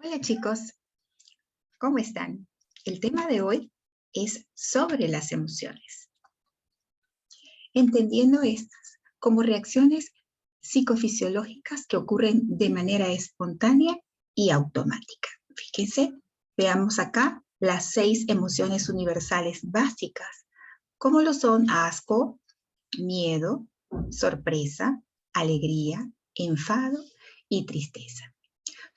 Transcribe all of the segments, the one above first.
Hola chicos, ¿cómo están? El tema de hoy es sobre las emociones, entendiendo estas como reacciones psicofisiológicas que ocurren de manera espontánea y automática. Fíjense, veamos acá las 6 emociones universales básicas, como lo son asco, miedo, sorpresa, alegría, enfado y tristeza.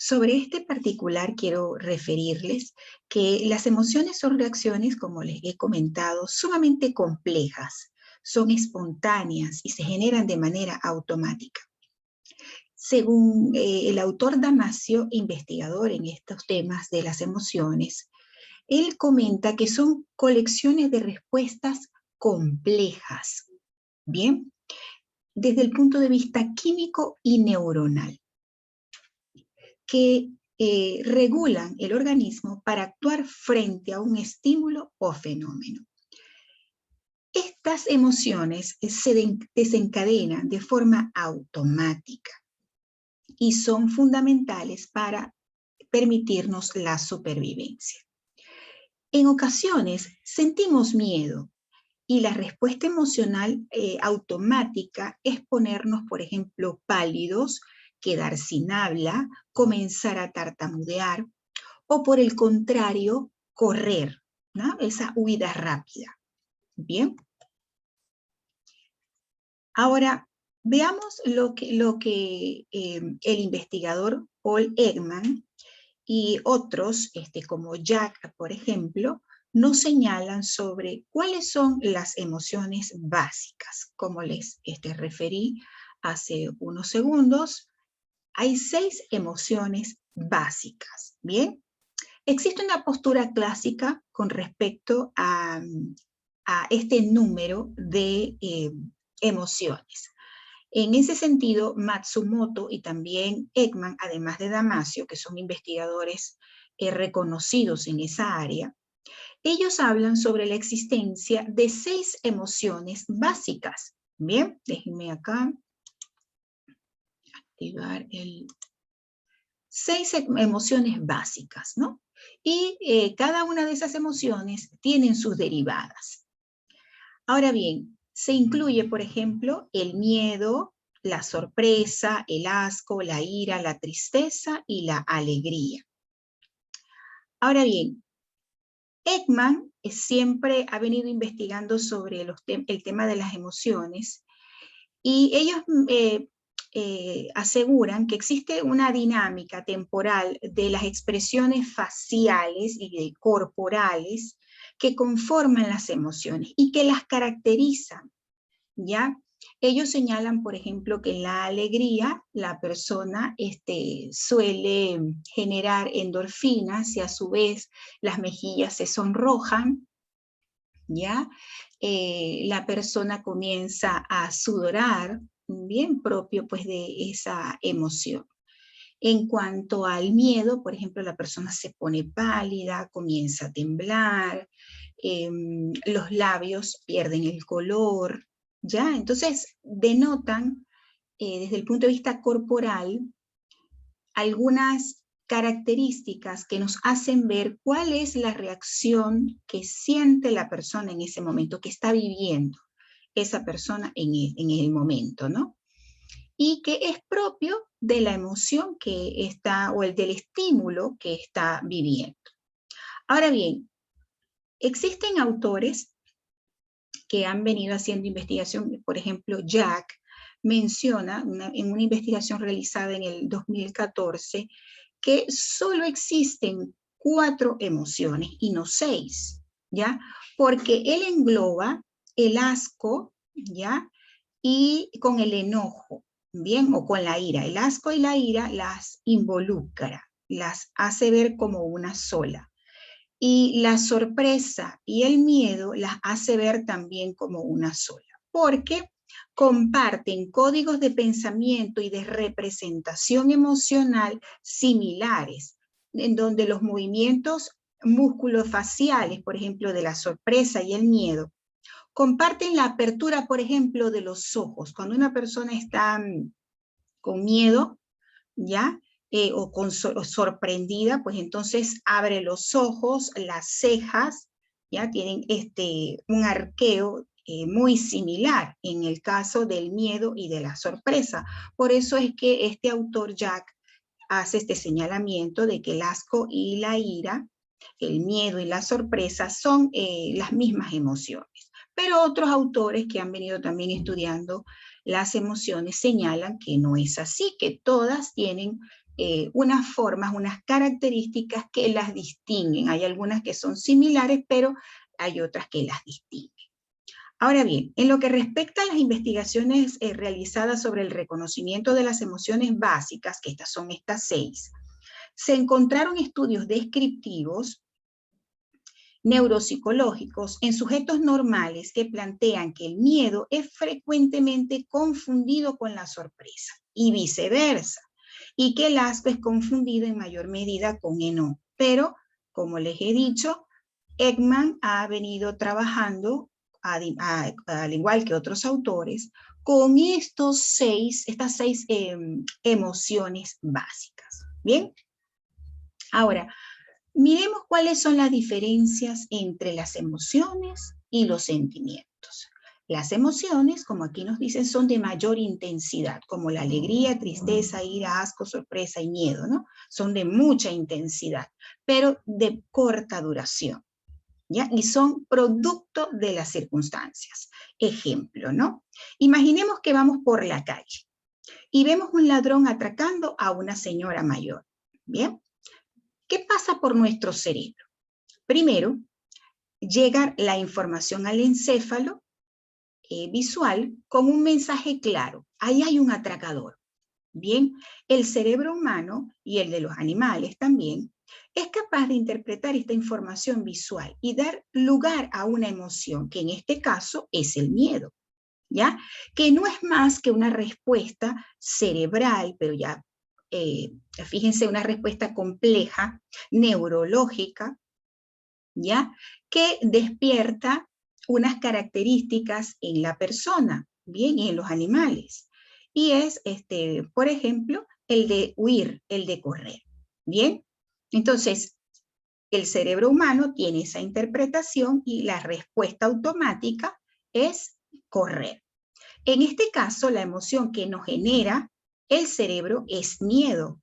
Sobre este particular quiero referirles que las emociones son reacciones, como les he comentado, sumamente complejas, son espontáneas y se generan de manera automática. Según el autor Damasio, investigador en estos temas de las emociones, él comenta que son colecciones de respuestas complejas, ¿bien? Desde el punto de vista químico y neuronal, que regulan el organismo para actuar frente a un estímulo o fenómeno. Estas emociones se desencadenan de forma automática y son fundamentales para permitirnos la supervivencia. En ocasiones sentimos miedo y la respuesta emocional automática es ponernos, por ejemplo, pálidos, quedar sin habla, comenzar a tartamudear, o por el contrario, correr, ¿no? Esa huida rápida. Bien. Ahora, veamos lo que el investigador Paul Ekman y otros, como Jack, por ejemplo, nos señalan sobre cuáles son las emociones básicas. Como les referí hace unos segundos, hay 6 emociones básicas, ¿bien? Existe una postura clásica con respecto a este número de emociones. En ese sentido, Matsumoto y también Ekman, además de Damasio, que son investigadores reconocidos en esa área, ellos hablan sobre la existencia de 6 emociones básicas. Bien, déjenme acá activar el 6 emociones básicas, ¿no? Y cada una de esas emociones tienen sus derivadas. Ahora bien, se incluye, por ejemplo, el miedo, la sorpresa, el asco, la ira, la tristeza y la alegría. Ahora bien, Ekman siempre ha venido investigando sobre el tema de las emociones y ellos aseguran que existe una dinámica temporal de las expresiones faciales y corporales que conforman las emociones y que las caracterizan, ¿ya? Ellos señalan, por ejemplo, que en la alegría la persona suele generar endorfinas y a su vez las mejillas se sonrojan, ¿ya? La persona comienza a sudorar, bien propio pues de esa emoción. En cuanto al miedo, por ejemplo, la persona se pone pálida, comienza a temblar, los labios pierden el color, ¿ya? Entonces, denotan desde el punto de vista corporal algunas características que nos hacen ver cuál es la reacción que siente la persona en ese momento, que está viviendo esa persona en el momento, ¿no? Y que es propio de la emoción que está, o el del estímulo que está viviendo. Ahora bien, existen autores que han venido haciendo investigación, por ejemplo, Jack menciona en una investigación realizada en el 2014 que solo existen 4 emociones y no 6, ¿ya? Porque él engloba el asco, ¿ya? Y con el enojo, ¿bien? O con la ira. El asco y la ira las involucra, las hace ver como una sola. Y la sorpresa y el miedo las hace ver también como una sola, porque comparten códigos de pensamiento y de representación emocional similares, en donde los movimientos músculofaciales, por ejemplo, de la sorpresa y el miedo, comparten la apertura, por ejemplo, de los ojos. Cuando una persona está con miedo, ¿ya? o sorprendida, pues entonces abre los ojos, las cejas, ya tienen un arqueo muy similar en el caso del miedo y de la sorpresa. Por eso es que este autor Jack hace este señalamiento de que el asco y la ira, el miedo y la sorpresa son las mismas emociones. Pero otros autores que han venido también estudiando las emociones señalan que no es así, que todas tienen unas formas, unas características que las distinguen. Hay algunas que son similares, pero hay otras que las distinguen. Ahora bien, en lo que respecta a las investigaciones realizadas sobre el reconocimiento de las emociones básicas, que son estas 6, se encontraron estudios descriptivos neuropsicológicos en sujetos normales que plantean que el miedo es frecuentemente confundido con la sorpresa y viceversa, y que el asco es confundido en mayor medida con enojo. Pero, como les he dicho, Ekman ha venido trabajando, al igual que otros autores, con estas seis emociones básicas. ¿Bien? Ahora, miremos cuáles son las diferencias entre las emociones y los sentimientos. Las emociones, como aquí nos dicen, son de mayor intensidad, como la alegría, tristeza, ira, asco, sorpresa y miedo, ¿no? Son de mucha intensidad, pero de corta duración, ¿ya? Y son producto de las circunstancias. Ejemplo, ¿no? Imaginemos que vamos por la calle y vemos un ladrón atracando a una señora mayor, ¿bien? ¿Qué pasa por nuestro cerebro? Primero, llega la información al encéfalo visual con un mensaje claro. Ahí hay un atracador. Bien, el cerebro humano y el de los animales también es capaz de interpretar esta información visual y dar lugar a una emoción, que en este caso es el miedo, ¿ya? Que no es más que una respuesta cerebral, pero ya, fíjense, una respuesta compleja, neurológica, ¿ya? Que despierta unas características en la persona, bien, y en los animales. Y es, por ejemplo, el de huir, el de correr, ¿bien? Entonces, el cerebro humano tiene esa interpretación y la respuesta automática es correr. En este caso, la emoción que nos genera el cerebro es miedo.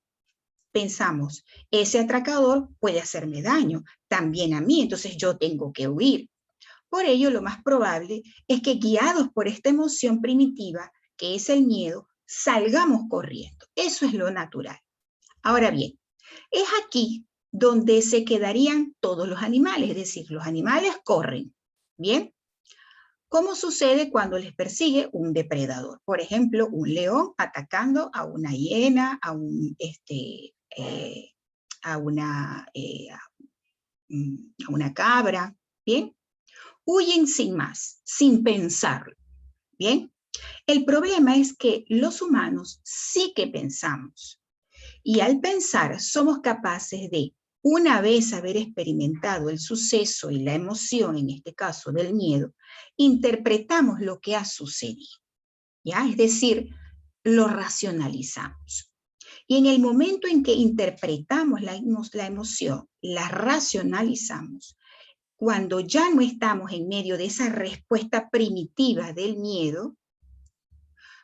Pensamos, ese atracador puede hacerme daño, también a mí, entonces yo tengo que huir. Por ello, lo más probable es que guiados por esta emoción primitiva, que es el miedo, salgamos corriendo. Eso es lo natural. Ahora bien, es aquí donde se quedarían todos los animales, es decir, los animales corren. Bien, ¿cómo sucede cuando les persigue un depredador? Por ejemplo, un león atacando a una hiena, a una cabra, ¿bien? Huyen sin más, sin pensarlo, ¿bien? El problema es que los humanos sí que pensamos, y al pensar somos capaces de, una vez haber experimentado el suceso y la emoción, en este caso del miedo, interpretamos lo que ha sucedido, ¿ya? Es decir, lo racionalizamos. Y en el momento en que interpretamos la emoción, la racionalizamos, cuando ya no estamos en medio de esa respuesta primitiva del miedo,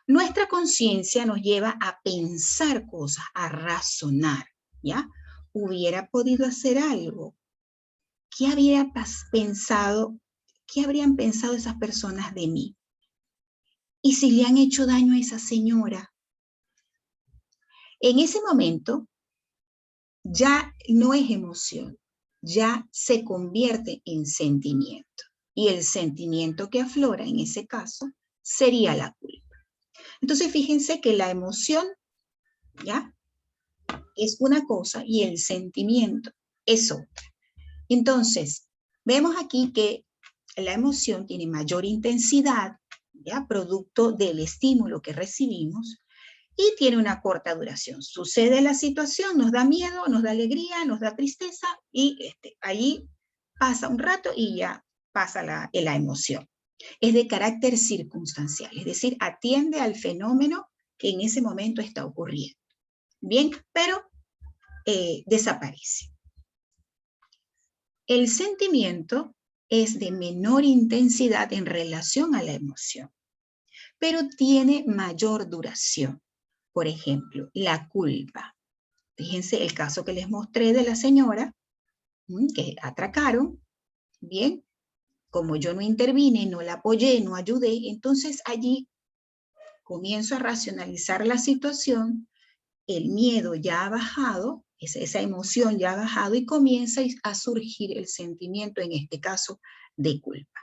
nuestra conciencia nos lleva a pensar cosas, a razonar, ¿ya? ¿Hubiera podido hacer algo? ¿Qué habrían pensado esas personas de mí? ¿Y si le han hecho daño a esa señora? En ese momento, ya no es emoción, ya se convierte en sentimiento. Y el sentimiento que aflora en ese caso sería la culpa. Entonces, fíjense que la emoción, ¿ya?, es una cosa y el sentimiento es otra. Entonces, vemos aquí que la emoción tiene mayor intensidad, ¿ya?, producto del estímulo que recibimos, y tiene una corta duración. Sucede la situación, nos da miedo, nos da alegría, nos da tristeza, y allí pasa un rato y ya pasa la emoción. Es de carácter circunstancial, es decir, atiende al fenómeno que en ese momento está ocurriendo. Bien, pero desaparece. El sentimiento es de menor intensidad en relación a la emoción, pero tiene mayor duración. Por ejemplo, la culpa. Fíjense el caso que les mostré de la señora que atracaron. Bien, como yo no intervine, no la apoyé, no ayudé, entonces allí comienzo a racionalizar la situación, el miedo ya ha bajado, esa emoción ya ha bajado y comienza a surgir el sentimiento, en este caso, de culpa.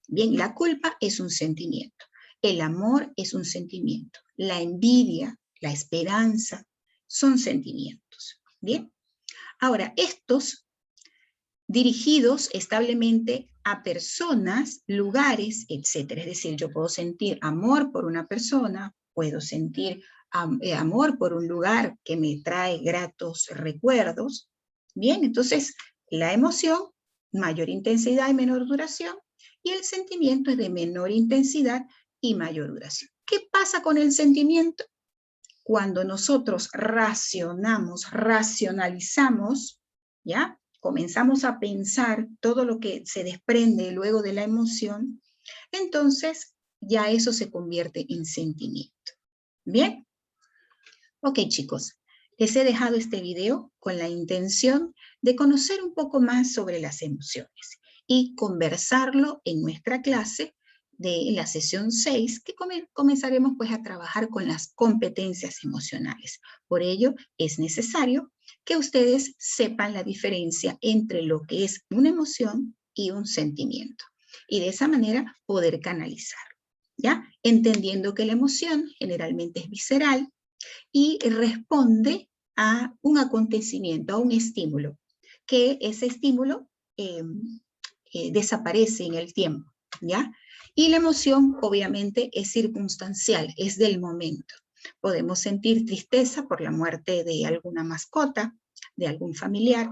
Bien, la culpa es un sentimiento, el amor es un sentimiento, la envidia, la esperanza, son sentimientos. Bien, ahora estos dirigidos establemente a personas, lugares, etc. Es decir, yo puedo sentir amor por una persona, puedo sentir amor por un lugar que me trae gratos recuerdos. Bien, entonces la emoción, mayor intensidad y menor duración, y el sentimiento es de menor intensidad y mayor duración. ¿Qué pasa con el sentimiento? Cuando nosotros racionalizamos, ¿ya? Comenzamos a pensar todo lo que se desprende luego de la emoción, entonces ya eso se convierte en sentimiento. ¿Bien? Ok, chicos, les he dejado este video con la intención de conocer un poco más sobre las emociones y conversarlo en nuestra clase de la sesión 6, que comenzaremos pues a trabajar con las competencias emocionales. Por ello, es necesario que ustedes sepan la diferencia entre lo que es una emoción y un sentimiento. Y de esa manera poder canalizar, ¿ya? Entendiendo que la emoción generalmente es visceral y responde a un acontecimiento, a un estímulo, que ese estímulo desaparece en el tiempo, ¿ya? Y la emoción obviamente es circunstancial, es del momento. Podemos sentir tristeza por la muerte de alguna mascota, de algún familiar.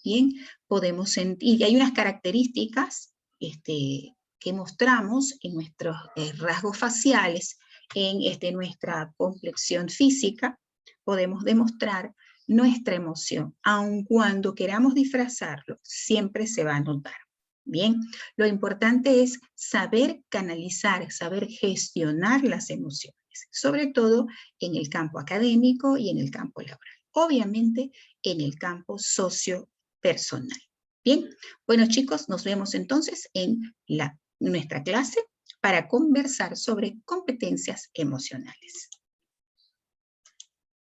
Bien, podemos sentir, y hay unas características que mostramos en nuestros rasgos faciales, en nuestra complexión física, podemos demostrar nuestra emoción, aun cuando queramos disfrazarlo, siempre se va a notar. Bien, lo importante es saber canalizar, saber gestionar las emociones, sobre todo en el campo académico y en el campo laboral. Obviamente en el campo sociopersonal. Bien, bueno chicos, nos vemos entonces en nuestra clase para conversar sobre competencias emocionales.